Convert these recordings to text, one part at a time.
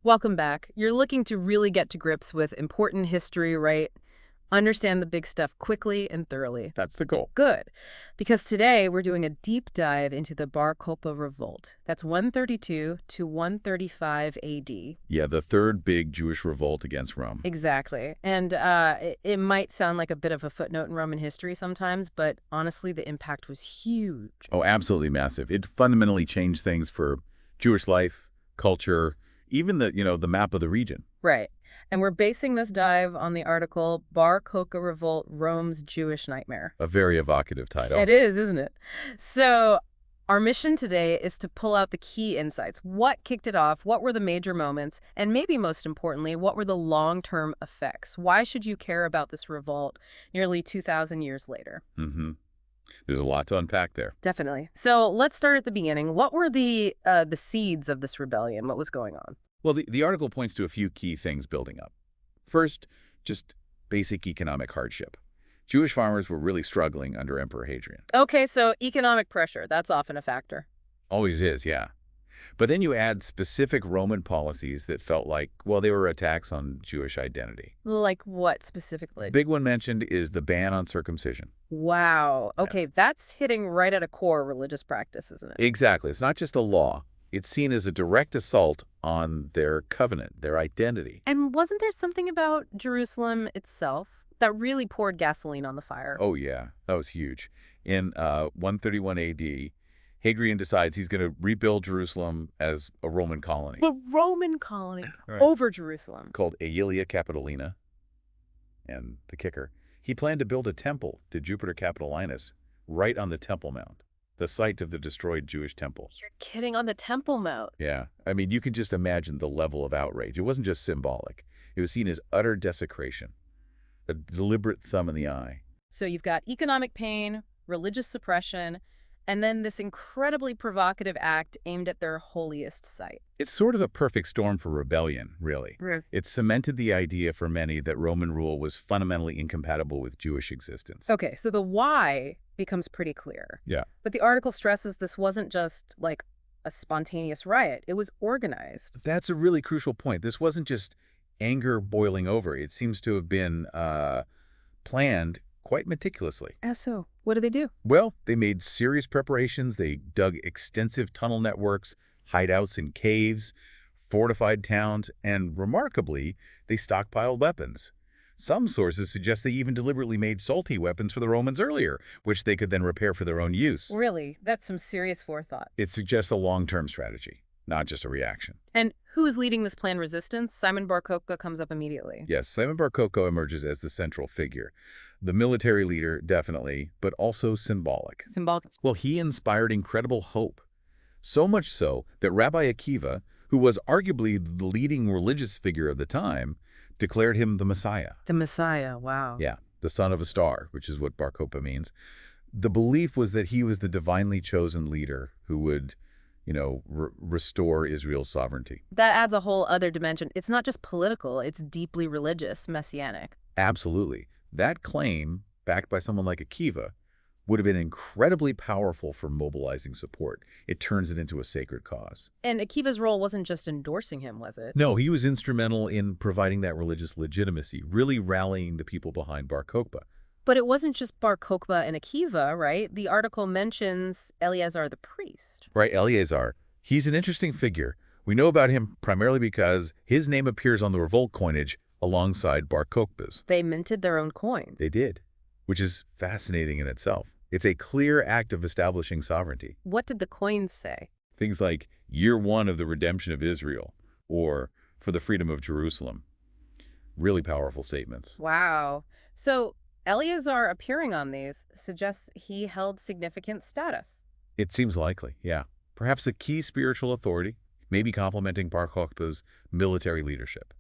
Welcome back. You're looking to really get to grips with important history, right? Understand the big stuff quickly and thoroughly. That's the goal. Good. Because today we're doing a deep dive into the Bar Kokhba Revolt. That's 132 to 135 AD. Yeah, the third big Jewish revolt against Rome. Exactly. And it might sound like a bit of a footnote in Roman history sometimes, but honestly, the impact was huge. Oh, absolutely massive. It fundamentally changed things for Jewish life, culture, even the map of the region. Right. And we're basing this dive on the article Bar Kokhba Revolt, Rome's Jewish Nightmare. A very evocative title. It is, isn't it? So our mission today is to pull out the key insights. What kicked it off? What were the major moments? And maybe most importantly, what were the long-term effects? Why should you care about this revolt nearly 2,000 years later? There's a lot to unpack there. Definitely. So let's start at the beginning. What were the seeds of this rebellion? What was going on? Well, the article points to a few key things building up. First, just basic economic hardship. Jewish farmers were really struggling under Emperor Hadrian. Okay, so economic pressure, that's often a factor. Always is, yeah. But then you add specific Roman policies that felt like, well, they were attacks on Jewish identity. Like what specifically? The big one mentioned is the ban on circumcision. Wow. Okay, that's hitting right at a core religious practice, isn't it? Exactly. It's not just a law. It's seen as a direct assault on their covenant, their identity. And wasn't there something about Jerusalem itself that really poured gasoline on the fire? Oh, yeah. That was huge. In 131 AD, Hadrian decides he's going to rebuild Jerusalem as a Roman colony. The Roman colony Right. over Jerusalem. Called Aelia Capitolina. And the kicker, he planned to build a temple to Jupiter Capitolinus right on the Temple Mount, the site of the destroyed Jewish temple. You're kidding, on the Temple Mount. Yeah. I mean, you can just imagine the level of outrage. It wasn't just symbolic. It was seen as utter desecration, a deliberate thumb in the eye. So you've got economic pain, religious suppression, and then this incredibly provocative act aimed at their holiest site. It's sort of a perfect storm for rebellion, really. Right. It cemented the idea for many that Roman rule was fundamentally incompatible with Jewish existence. Okay, so the why becomes pretty clear. Yeah. But the article stresses this wasn't just like a spontaneous riot. It was organized. That's a really crucial point. This wasn't just anger boiling over. It seems to have been planned quite meticulously. Oh, so what did they do? Well, they made serious preparations. They dug extensive tunnel networks, hideouts in caves, fortified towns, and remarkably, they stockpiled weapons. Some sources suggest they even deliberately made salty weapons for the Romans earlier, which they could then repair for their own use. Really? That's some serious forethought. It suggests a long-term strategy, not just a reaction. And who is leading this planned resistance? Simon Bar Kokhba comes up immediately. Yes, Simon Bar Kokhba emerges as the central figure. The military leader, definitely, but also symbolic. Symbolic. Well, he inspired incredible hope. So much so that Rabbi Akiva, who was arguably the leading religious figure of the time, declared him the Messiah. The Messiah, wow. Yeah, the son of a star, which is what Bar Kokhba means. The belief was that he was the divinely chosen leader who would, restore Israel's sovereignty. That adds a whole other dimension. It's not just political, it's deeply religious, messianic. Absolutely. That claim, backed by someone like Akiva, would have been incredibly powerful for mobilizing support. It turns it into a sacred cause. And Akiva's role wasn't just endorsing him, was it? No, he was instrumental in providing that religious legitimacy, really rallying the people behind Bar Kokhba. But it wasn't just Bar Kokhba and Akiva, right? The article mentions Eleazar the priest. Right, Eleazar. He's an interesting figure. We know about him primarily because his name appears on the revolt coinage alongside Bar Kokhba's. They minted their own coins. They did, which is fascinating in itself. It's a clear act of establishing sovereignty. What did the coins say? Things like, year one of the redemption of Israel, or for the freedom of Jerusalem. Really powerful statements. Wow. So Eleazar appearing on these suggests he held significant status. It seems likely, yeah. Perhaps a key spiritual authority, maybe complementing Bar Kokhba's military leadership.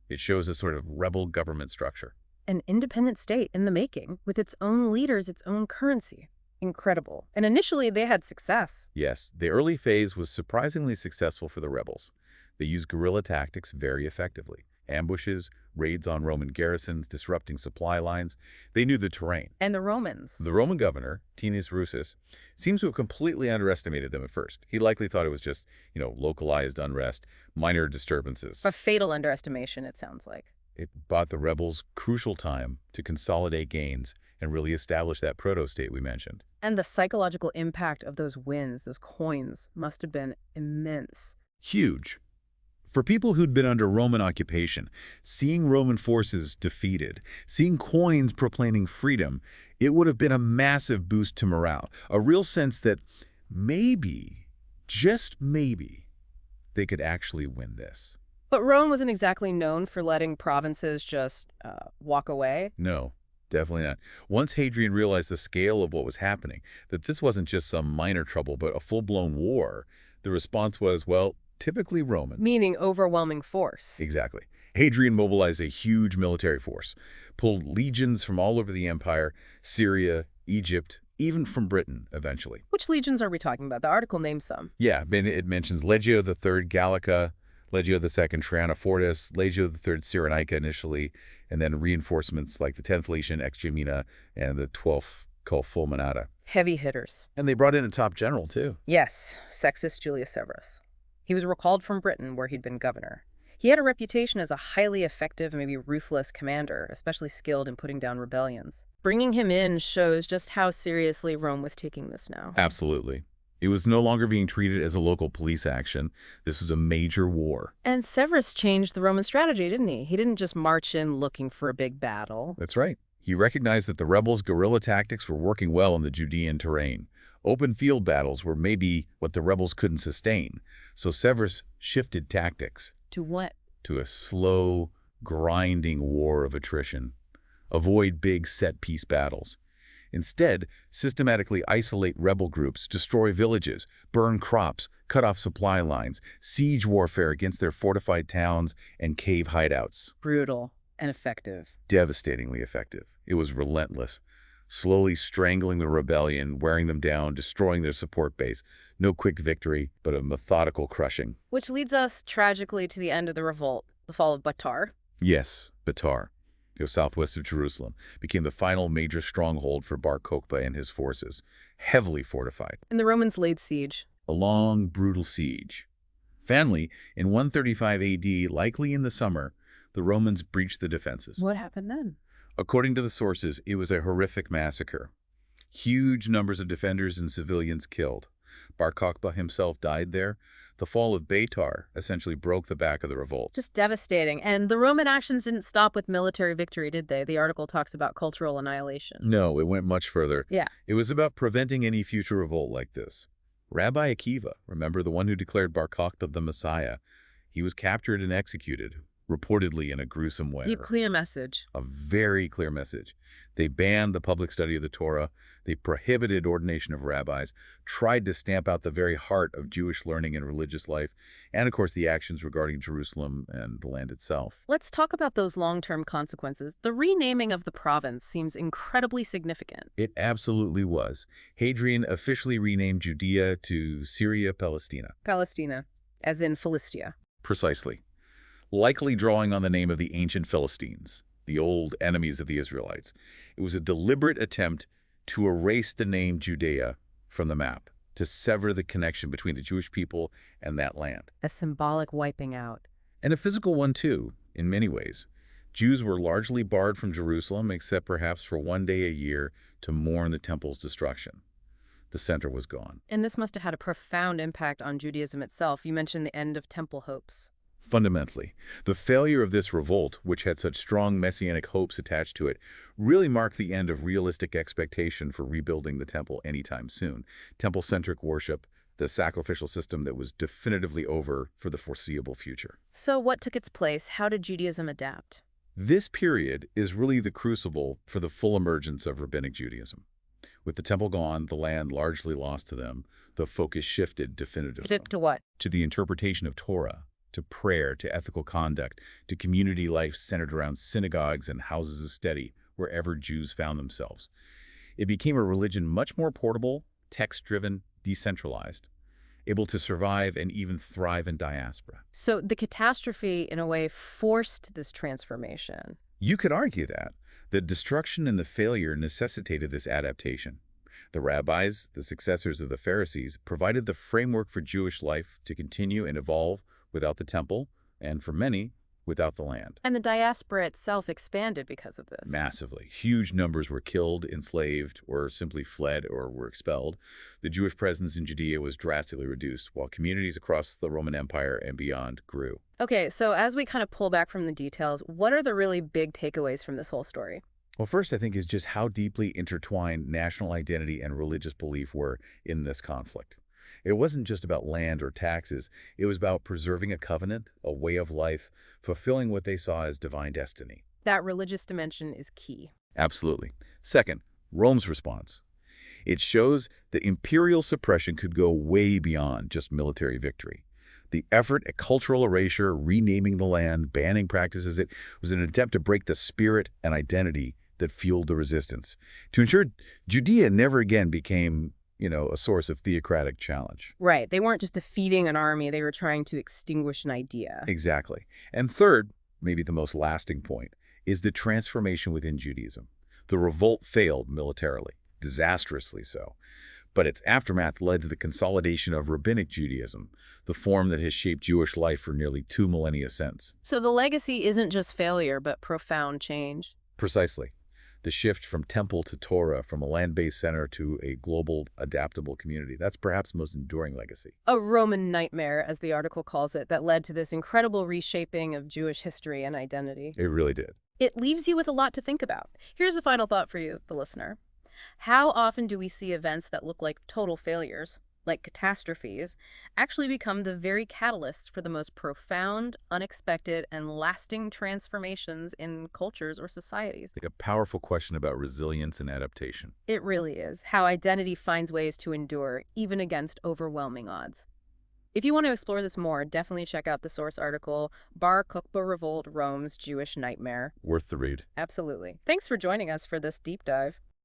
It shows a sort of rebel government structure. An independent state in the making, with its own leaders, its own currency. Incredible. And initially they had success. Yes, the early phase was surprisingly successful for the rebels. They used guerrilla tactics very effectively. ambushes, raids on Roman garrisons, disrupting supply lines. They knew the terrain. And the Romans. The Roman governor, Tinius Drusus, seems to have completely underestimated them at first. He likely thought it was just, localized unrest, minor disturbances. A fatal underestimation, it sounds like. It bought the rebels crucial time to consolidate gains and really establish that proto-state we mentioned. And the psychological impact of those wins, those coins, must have been immense. Huge. For people who'd been under Roman occupation, seeing Roman forces defeated, seeing coins proclaiming freedom, it would have been a massive boost to morale, a real sense that maybe, just maybe, they could actually win this. But Rome wasn't exactly known for letting provinces just walk away. No, definitely not. Once Hadrian realized the scale of what was happening, that this wasn't just some minor trouble, but a full-blown war, the response was, well, typically Roman. Meaning overwhelming force. Exactly. Hadrian mobilized a huge military force, pulled legions from all over the empire, Syria, Egypt, even from Britain, eventually. Which legions are we talking about? The article names some. Yeah, it mentions Legio III Gallica, Legio II Trianafortis, Legio III Cyrenaica initially, and then reinforcements like the 10th Legion Ex Gemina and the 12th called Fulminata. Heavy hitters. And they brought in a top general, too. Yes, Sextus Julius Severus. He was recalled from Britain, where he'd been governor. He had a reputation as a highly effective, maybe ruthless commander, especially skilled in putting down rebellions. Bringing him in shows just how seriously Rome was taking this now. Absolutely. It was no longer being treated as a local police action. This was a major war. And Severus changed the Roman strategy, didn't he? He didn't just march in looking for a big battle. That's right. He recognized that the rebels' guerrilla tactics were working well in the Judean terrain. Open field battles were maybe what the rebels couldn't sustain. So Severus shifted tactics. To what? To a slow, grinding war of attrition. Avoid big set-piece battles. Instead, systematically isolate rebel groups, destroy villages, burn crops, cut off supply lines, siege warfare against their fortified towns and cave hideouts. Brutal and effective. Devastatingly effective. It was relentless. Slowly strangling the rebellion, wearing them down, destroying their support base. No quick victory, but a methodical crushing. Which leads us, tragically, to the end of the revolt, the fall of Betar. Yes, Betar, southwest of Jerusalem, became the final major stronghold for Bar Kokhba and his forces, heavily fortified. And the Romans laid siege. A long, brutal siege. Finally, in 135 AD, likely in the summer, the Romans breached the defenses. What happened then? According to the sources, it was a horrific massacre. Huge numbers of defenders and civilians killed. Bar Kokhba himself died there. The fall of Betar essentially broke the back of the revolt. Just devastating. And the Roman actions didn't stop with military victory, did they? The article talks about cultural annihilation. No, it went much further. Yeah. It was about preventing any future revolt like this. Rabbi Akiva, remember the one who declared Bar Kokhba the Messiah, he was captured and executed, reportedly in a gruesome way. A clear message. A very clear message. They banned the public study of the Torah. They prohibited ordination of rabbis, tried to stamp out the very heart of Jewish learning and religious life, and of course the actions regarding Jerusalem and the land itself. Let's talk about those long-term consequences. The renaming of the province seems incredibly significant. It absolutely was. Hadrian officially renamed Judea to Syria Palaestina. Palestina, as in Philistia. Precisely. Likely drawing on the name of the ancient Philistines, the old enemies of the Israelites. It was a deliberate attempt to erase the name Judea from the map, to sever the connection between the Jewish people and that land. A symbolic wiping out. And a physical one, too, in many ways. Jews were largely barred from Jerusalem, except perhaps for one day a year to mourn the temple's destruction. The center was gone. And this must have had a profound impact on Judaism itself. You mentioned the end of temple hopes. Fundamentally, the failure of this revolt, which had such strong messianic hopes attached to it, really marked the end of realistic expectation for rebuilding the temple anytime soon. Temple-centric worship, the sacrificial system that was definitively over for the foreseeable future. So what took its place? How did Judaism adapt? This period is really the crucible for the full emergence of Rabbinic Judaism. With the temple gone, the land largely lost to them, the focus shifted definitively. To what? To the interpretation of Torah, to prayer, to ethical conduct, to community life centered around synagogues and houses of study, wherever Jews found themselves. It became a religion much more portable, text-driven, decentralized. able to survive and even thrive in diaspora. So the catastrophe, in a way, forced this transformation. You could argue that the destruction and the failure necessitated this adaptation. The rabbis, the successors of the Pharisees, provided the framework for Jewish life to continue and evolve without the temple, and for many, without the land. And the diaspora itself expanded because of this. Massively. Huge numbers were killed, enslaved, or simply fled or were expelled. The Jewish presence in Judea was drastically reduced, while communities across the Roman Empire and beyond grew. Okay, so as we kind of pull back from the details, what are the really big takeaways from this whole story? Well, first, I think, is just how deeply intertwined national identity and religious belief were in this conflict. It wasn't just about land or taxes. It was about preserving a covenant, a way of life, fulfilling what they saw as divine destiny. That religious dimension is key. Absolutely. Second, Rome's response. It shows that imperial suppression could go way beyond just military victory. The effort at cultural erasure, renaming the land, banning practices, it was an attempt to break the spirit and identity that fueled the resistance, to ensure Judea never again became, a source of theocratic challenge. Right. They weren't just defeating an army. They were trying to extinguish an idea. Exactly. And third, maybe the most lasting point, is the transformation within Judaism. The revolt failed militarily, disastrously so. But its aftermath led to the consolidation of Rabbinic Judaism, the form that has shaped Jewish life for nearly 2 millennia since. So the legacy isn't just failure, but profound change. Precisely. The shift from temple to Torah, from a land-based center to a global, adaptable community. That's perhaps the most enduring legacy. A Roman nightmare, as the article calls it, that led to this incredible reshaping of Jewish history and identity. It really did. It leaves you with a lot to think about. Here's a final thought for you, the listener. How often do we see events that look like total failures, like catastrophes, actually become the very catalysts for the most profound, unexpected, and lasting transformations in cultures or societies? Like a powerful question about resilience and adaptation. It really is, how identity finds ways to endure, even against overwhelming odds. If you want to explore this more, definitely check out the source article, Bar Kokhba Revolt, Rome's Jewish Nightmare. Worth the read. Absolutely. Thanks for joining us for this deep dive.